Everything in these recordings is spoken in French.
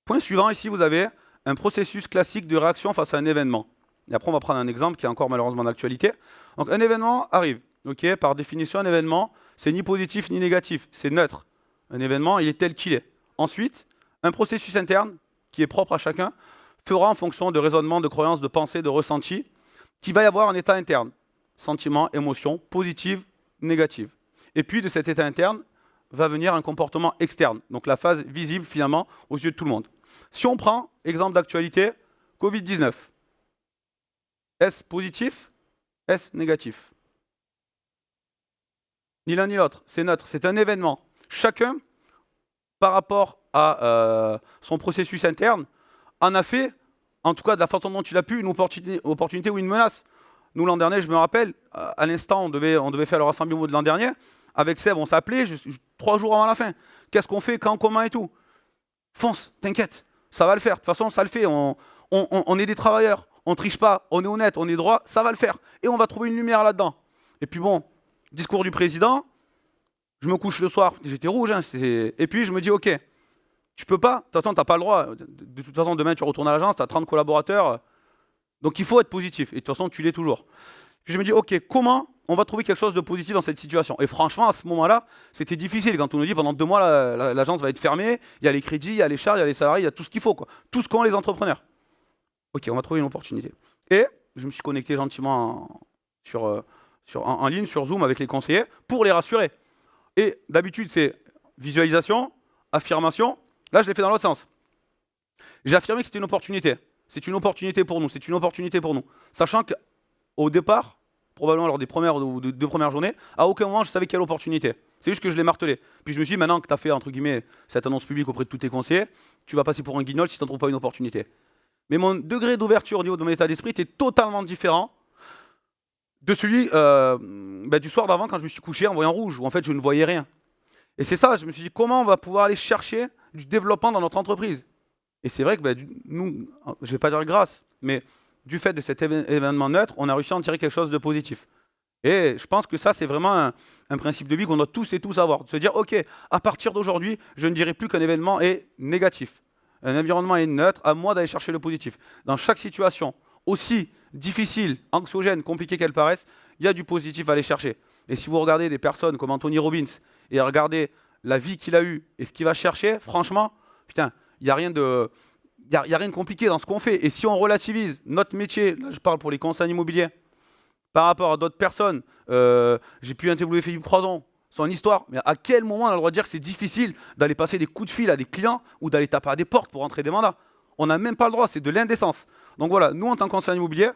Point suivant, ici, vous avez un processus classique de réaction face à un événement. Et après, on va prendre un exemple qui est encore malheureusement d'actualité. Donc, un événement arrive. Ok, par définition, un événement, c'est ni positif ni négatif, c'est neutre. Un événement, il est tel qu'il est. Ensuite, un processus interne, qui est propre à chacun, fera en fonction de raisonnement, de croyances, de pensée, de ressenti, qu'il va y avoir un état interne. Sentiments, émotions, positives, négatives. Et puis, de cet état interne, va venir un comportement externe. Donc, la phase visible, finalement, aux yeux de tout le monde. Si on prend, exemple d'actualité, Covid-19. Est-ce positif? Est-ce négatif? Ni l'un ni l'autre, c'est neutre, c'est un événement. Chacun, par rapport à son processus interne, en a fait, en tout cas de la façon dont il a pu, une opportunité ou une menace. Nous, l'an dernier, je me rappelle, à l'instant, on devait faire le rassemblement de l'an dernier. Avec Seb, on s'appelait 3 jours avant la fin. Qu'est-ce qu'on fait, quand, comment et tout? Fonce, t'inquiète, ça va le faire. De toute façon, ça le fait. On est des travailleurs, on triche pas, on est honnête, on est droit, ça va le faire. Et on va trouver une lumière là-dedans. Et puis bon, discours du président, je me couche le soir, j'étais rouge, hein, et puis je me dis, ok, tu peux pas, de toute façon, tu n'as pas le droit. De toute façon, demain, tu retournes à l'agence, tu as 30 collaborateurs. Donc il faut être positif. Et de toute façon, tu l'es toujours. Puis je me dis, ok, comment on va trouver quelque chose de positif dans cette situation? Et franchement, à ce moment-là, c'était difficile. Quand on nous dit, pendant 2 mois, l'agence va être fermée, il y a les crédits, il y a les charges, il y a les salariés, il y a tout ce qu'il faut, quoi. Tout ce qu'ont les entrepreneurs. Ok, on va trouver une opportunité. Et je me suis connecté gentiment en ligne, sur Zoom, avec les conseillers, pour les rassurer. Et d'habitude, c'est visualisation, affirmation. Là, je l'ai fait dans l'autre sens. J'ai affirmé que c'était une opportunité. C'est une opportunité pour nous, c'est une opportunité pour nous. Sachant qu'au départ, probablement lors des premières ou 2 premières journées, à aucun moment je savais quelle opportunité. C'est juste que je l'ai martelé. Puis je me suis dit, maintenant que tu as fait, entre guillemets, cette annonce publique auprès de tous tes conseillers, tu vas passer pour un guignol si tu n'en trouves pas une opportunité. Mais mon degré d'ouverture au niveau de mon état d'esprit était totalement différent de celui du soir d'avant quand je me suis couché en voyant rouge, où en fait je ne voyais rien. Et c'est ça, je me suis dit, comment on va pouvoir aller chercher du développement dans notre entreprise? Et c'est vrai que nous, je ne vais pas dire grâce, mais du fait de cet événement neutre, on a réussi à en tirer quelque chose de positif. Et je pense que ça, c'est vraiment un principe de vie qu'on doit tous et tous avoir. De se dire, ok, à partir d'aujourd'hui, je ne dirai plus qu'un événement est négatif. Un environnement est neutre, à moi d'aller chercher le positif. Dans chaque situation, aussi difficile, anxiogène, compliquée qu'elle paraisse, il y a du positif à aller chercher. Et si vous regardez des personnes comme Anthony Robbins et regardez la vie qu'il a eue et ce qu'il va chercher, franchement, putain, il n'y a rien de compliqué dans ce qu'on fait. Et si on relativise notre métier, là je parle pour les conseils immobiliers, par rapport à d'autres personnes, j'ai pu interviewer Philippe Croison, son histoire, mais à quel moment on a le droit de dire que c'est difficile d'aller passer des coups de fil à des clients ou d'aller taper à des portes pour entrer des mandats? On n'a même pas le droit, c'est de l'indécence. Donc voilà, nous en tant que conseiller immobilier,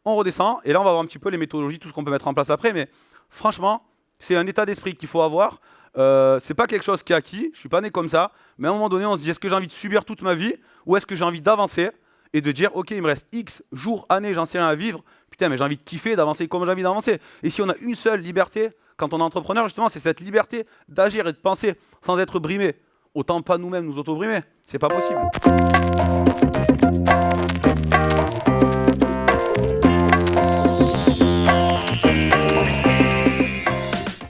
on redescend, et là on va voir un petit peu les méthodologies, tout ce qu'on peut mettre en place après, mais franchement, c'est un état d'esprit qu'il faut avoir. C'est pas quelque chose qui est acquis, je suis pas né comme ça, mais à un moment donné, on se dit, est-ce que j'ai envie de subir toute ma vie, ou est-ce que j'ai envie d'avancer et de dire, ok, il me reste X jours, années, j'en sais rien à vivre, putain, mais j'ai envie de kiffer, d'avancer comme j'ai envie d'avancer. Et si on a une seule liberté, quand on est entrepreneur, justement, c'est cette liberté d'agir et de penser sans être brimé. Autant pas nous-mêmes nous auto-brimer, c'est pas possible.